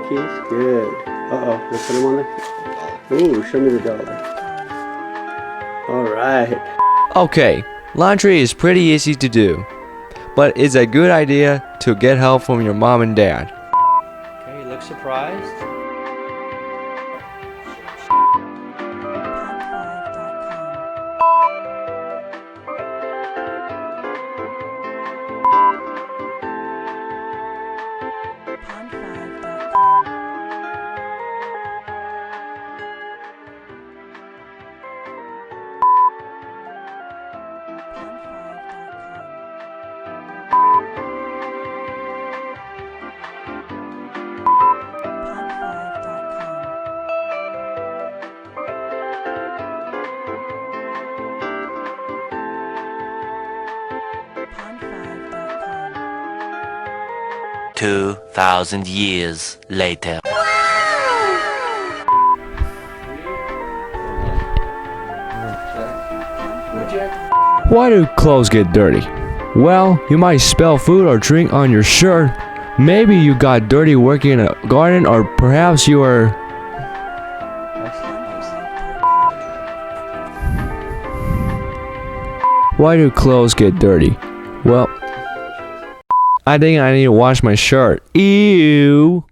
keys? Good. Uh-oh. Let's put them on there. Ooh, show me the dollar. Alright. Okay, laundry is pretty easy to do, but it's a good idea to get help from your mom and dad. Okay, you look surprised. Pond5.com. 2,000 years later. Why do clothes get dirty? Well, you might spill food or drink on your shirt. Maybe you got dirty working in a garden, or perhaps you were... Why do clothes get dirty? Well, I think I need to wash my shirt. Ew!